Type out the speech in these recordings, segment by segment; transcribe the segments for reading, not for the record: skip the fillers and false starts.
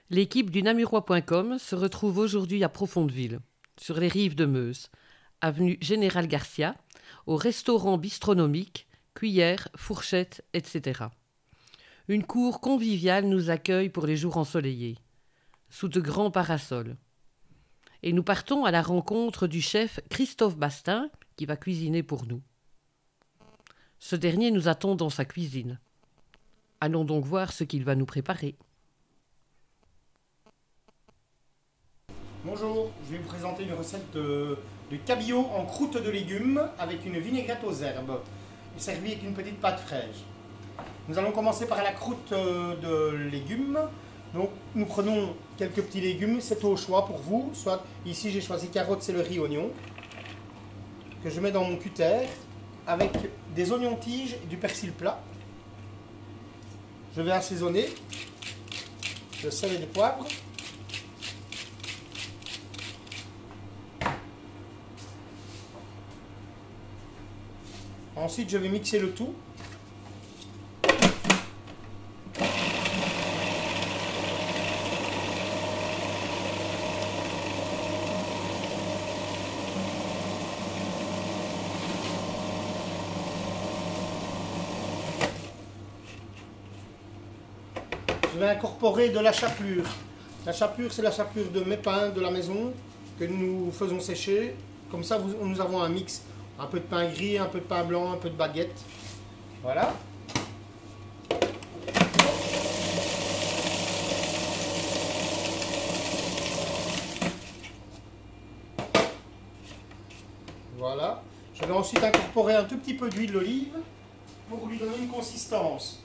L'équipe du Namurois.com se retrouve aujourd'hui à Profondeville, sur les rives de Meuse, avenue Général Garcia, au restaurant bistronomique, cuillères, fourchettes, etc. Une cour conviviale nous accueille pour les jours ensoleillés, sous de grands parasols. Et nous partons à la rencontre du chef Christophe Bastin, qui va cuisiner pour nous. Ce dernier nous attend dans sa cuisine. Allons donc voir ce qu'il va nous préparer. Bonjour, je vais vous présenter une recette de cabillaud en croûte de légumes avec une vinaigrette aux herbes, servie avec une petite pâte fraîche. Nous allons commencer par la croûte de légumes. Donc nous prenons quelques petits légumes, c'est au choix pour vous. Soit ici j'ai choisi carottes, céleri, oignons, que je mets dans mon cutter avec des oignons tiges et du persil plat. Je vais assaisonner de sel et de poivre. Ensuite, je vais mixer le tout. Je vais incorporer de la chapelure. La chapelure, c'est la chapelure de mes pains de la maison que nous faisons sécher. Comme ça, nous avons un mix. Un peu de pain gris, un peu de pain blanc, un peu de baguette. Voilà. Voilà. Je vais ensuite incorporer un tout petit peu d'huile d'olive pour lui donner une consistance.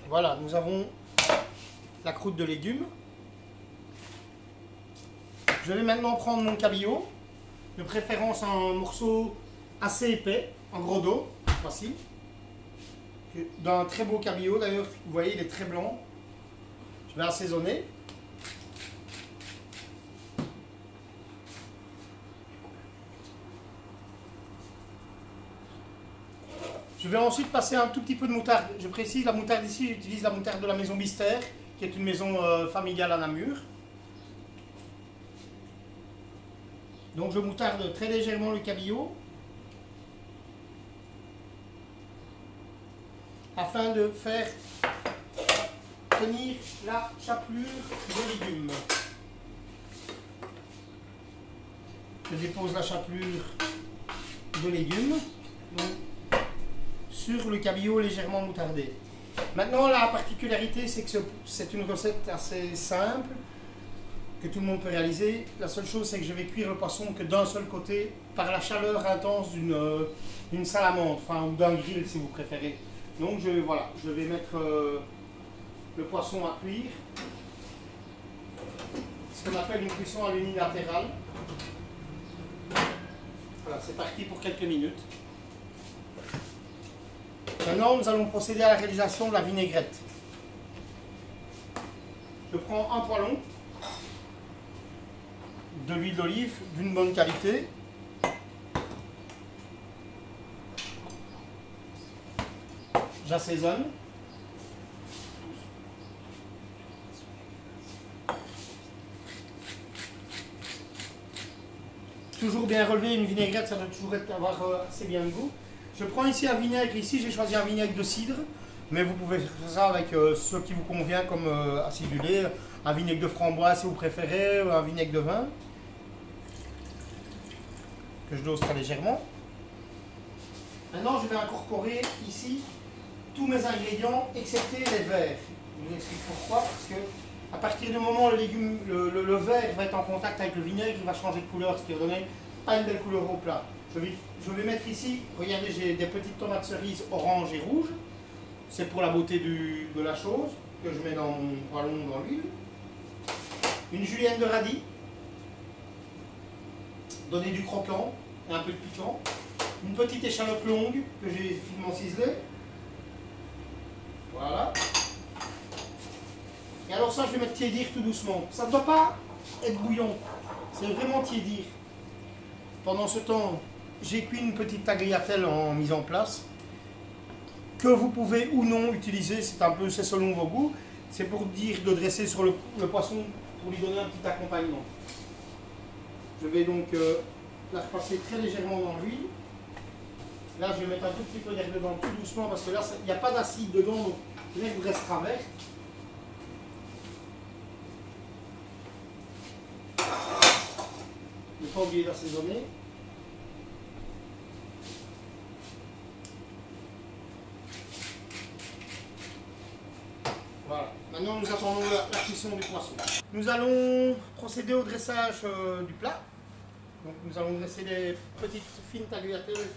Voilà, nous avons la croûte de légumes. Je vais maintenant prendre mon cabillaud, de préférence un morceau assez épais, en gros dos, facile. D'un très beau cabillaud, d'ailleurs, vous voyez, il est très blanc. Je vais assaisonner. Je vais ensuite passer un tout petit peu de moutarde. Je précise, la moutarde ici, j'utilise la moutarde de la maison Bister, qui est une maison familiale à Namur. Donc je moutarde très légèrement le cabillaud, afin de faire tenir la chapelure de légumes. Je dépose la chapelure de légumes. Donc, sur le cabillaud légèrement moutardé. Maintenant, la particularité, c'est que c'est une recette assez simple, que tout le monde peut réaliser. La seule chose, c'est que je vais cuire le poisson que d'un seul côté, par la chaleur intense d'une salamandre, enfin, ou d'un grill si vous préférez. Donc, voilà, je vais mettre le poisson à cuire, ce qu'on appelle une cuisson à l'unilatérale. Voilà, c'est parti pour quelques minutes. Maintenant, nous allons procéder à la réalisation de la vinaigrette. Je prends un poêlon, de l'huile d'olive d'une bonne qualité. J'assaisonne. Toujours bien relevé, une vinaigrette, ça doit toujours avoir assez bien de goût. Je prends ici un vinaigre, ici j'ai choisi un vinaigre de cidre, mais vous pouvez faire ça avec ce qui vous convient comme acidulé, un vinaigre de framboise si vous préférez, un vinaigre de vin, que je dose très légèrement. Maintenant je vais incorporer ici tous mes ingrédients, excepté les verres. Je vous explique pourquoi, parce que à partir du moment où le verre va être en contact avec le vinaigre, il va changer de couleur, ce qui va donner pas une belle couleur au plat. Je vais mettre ici, regardez, j'ai des petites tomates cerises orange et rouge. C'est pour la beauté de la chose, que je mets dans mon poêlon dans l'huile. Une julienne de radis. Donner du croquant et un peu de piquant. Une petite échalote longue que j'ai finement ciselée. Voilà. Et alors ça, je vais mettre tiédir tout doucement. Ça ne doit pas être bouillon, c'est vraiment tiédir. Pendant ce temps, j'ai cuit une petite tagliatelle en mise en place, que vous pouvez ou non utiliser, c'est selon vos goûts. C'est pour dire de dresser sur le poisson pour lui donner un petit accompagnement. Je vais donc la repasser très légèrement dans l'huile. Là, je vais mettre un tout petit peu d'air dedans tout doucement parce que là, il n'y a pas d'acide dedans, donc l'herbe restera verte. Ne pas oublier d'assaisonner. Voilà. Maintenant, nous attendons la cuisson du poisson. Nous allons procéder au dressage du plat. Donc, nous allons dresser des petites fines tagliatelles.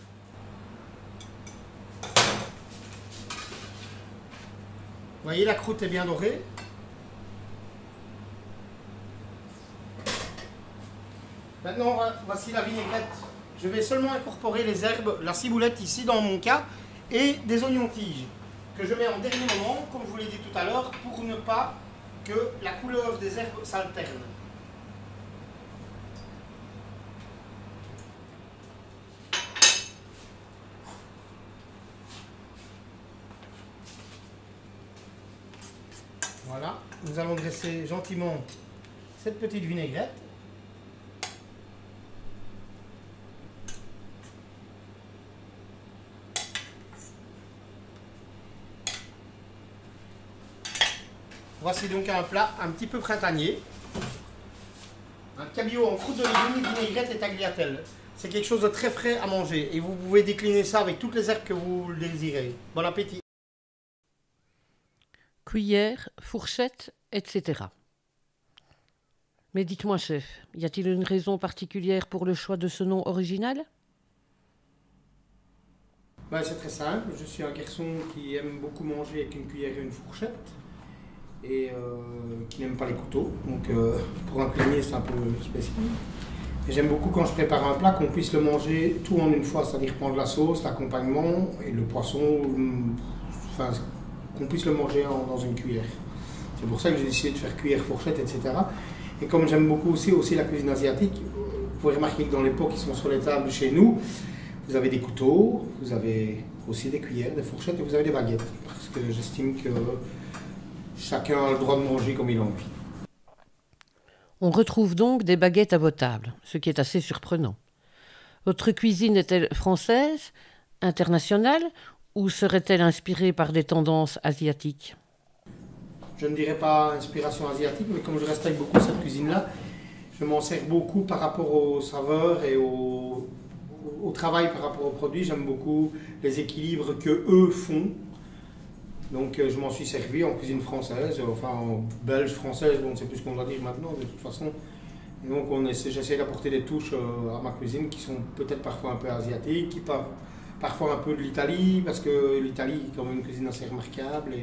Vous voyez, la croûte est bien dorée. Maintenant, voici la vinaigrette. Je vais seulement incorporer les herbes, la ciboulette ici dans mon cas, et des oignons tiges, que je mets en dernier moment, comme je vous l'ai dit tout à l'heure, pour ne pas que la couleur des herbes s'alterne. Voilà, nous allons dresser gentiment cette petite vinaigrette. Voici donc un plat un petit peu printanier. Un cabillaud en croûte de légumes, vinaigrette et tagliatelle. C'est quelque chose de très frais à manger et vous pouvez décliner ça avec toutes les herbes que vous le désirez. Bon appétit! Cuillère, fourchette, etc. Mais dites-moi, chef, y a-t-il une raison particulière pour le choix de ce nom original? C'est très simple. Je suis un garçon qui aime beaucoup manger avec une cuillère et une fourchette et qui n'aime pas les couteaux. Donc pour un cuisinier, c'est un peu spécial. Et j'aime beaucoup quand je prépare un plat qu'on puisse le manger tout en une fois, c'est-à-dire prendre la sauce, l'accompagnement et le poisson, enfin, qu'on puisse le manger dans une cuillère. C'est pour ça que j'ai décidé de faire cuillère, fourchette, etc. Et comme j'aime beaucoup aussi la cuisine asiatique, vous pouvez remarquer que dans les pots qui sont sur les tables chez nous, vous avez des couteaux, vous avez aussi des cuillères, des fourchettes et vous avez des baguettes. Parce que j'estime que chacun a le droit de manger comme il a envie. On retrouve donc des baguettes à vos tables, ce qui est assez surprenant. Votre cuisine est-elle française, internationale, ou serait-elle inspirée par des tendances asiatiques? Je ne dirais pas inspiration asiatique, mais comme je respecte beaucoup cette cuisine-là, je m'en sers beaucoup par rapport aux saveurs et au travail par rapport aux produits. J'aime beaucoup les équilibres que eux font. Donc je m'en suis servi en cuisine française, enfin en belge française, on ne sait plus ce qu'on doit dire maintenant de toute façon. Et donc j'essaie d'apporter des touches à ma cuisine qui sont peut-être parfois un peu asiatiques, qui parlent parfois un peu de l'Italie, parce que l'Italie est quand même une cuisine assez remarquable.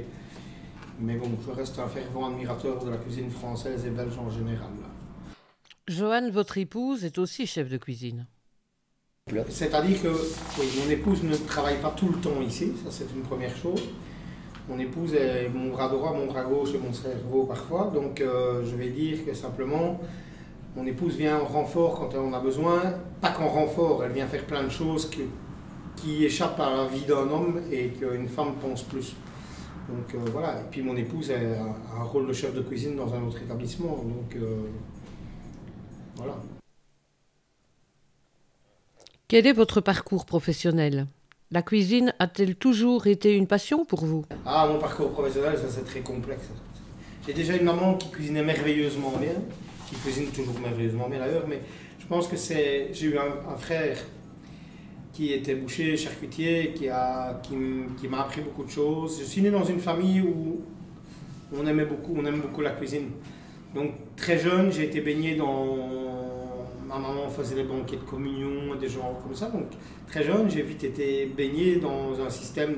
Mais bon, je reste un fervent admirateur de la cuisine française et belge en général. Joanne, votre épouse, est aussi chef de cuisine. C'est-à-dire que oui, mon épouse ne travaille pas tout le temps ici, ça c'est une première chose. Mon épouse est mon bras droit, mon bras gauche et mon cerveau parfois. Donc je vais dire que simplement, mon épouse vient en renfort quand on a besoin. Pas qu'en renfort, elle vient faire plein de choses qui échappent à la vie d'un homme et qu'une femme pense plus. Donc voilà, et puis mon épouse a un rôle de chef de cuisine dans un autre établissement. Donc voilà. Quel est votre parcours professionnel? La cuisine a-t-elle toujours été une passion pour vous? Ah, mon parcours professionnel, ça c'est très complexe. J'ai déjà une maman qui cuisinait merveilleusement bien, qui cuisine toujours merveilleusement bien d'ailleurs, mais je pense que j'ai eu un frère qui était boucher, charcutier, qui m'a appris beaucoup de choses. Je suis né dans une famille où on aime beaucoup la cuisine. Donc très jeune, j'ai été baigné ma maman faisait des banquets de communion, des genres comme ça. Donc très jeune, j'ai vite été baigné dans un système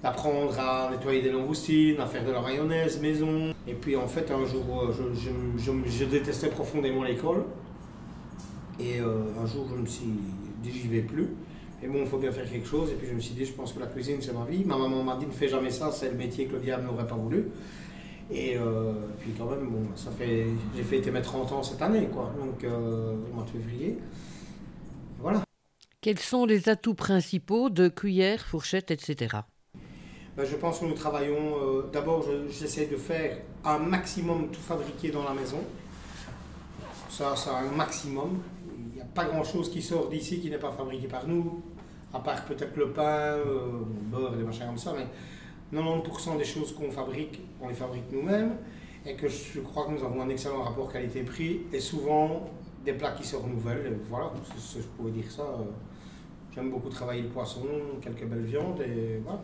d'apprendre à nettoyer des langoustines, à faire de la mayonnaise maison. Et puis en fait, un jour, je détestais profondément l'école. Et un jour, je me suis dit, j'y vais plus. Et bon, il faut bien faire quelque chose. Et puis je me suis dit, je pense que la cuisine, c'est ma vie. Ma maman m'a dit, ne fais jamais ça, c'est le métier que le diable n'aurait pas voulu. Et puis quand même, bon, j'ai fêté mes 30 ans cette année, quoi, donc au mois de février. Voilà. Quels sont les atouts principaux de cuillères, fourchettes, etc. Ben, je pense que nous travaillons, d'abord j'essaie de faire un maximum tout fabriquer dans la maison. Ça un maximum. Il n'y a pas grand chose qui sort d'ici qui n'est pas fabriqué par nous, à part peut-être le pain, le beurre et des machins comme ça, mais 90% des choses qu'on fabrique, on les fabrique nous-mêmes, et que je crois que nous avons un excellent rapport qualité-prix, et souvent des plats qui se renouvellent. Et voilà, je pourrais dire ça. J'aime beaucoup travailler le poisson, quelques belles viandes, et voilà.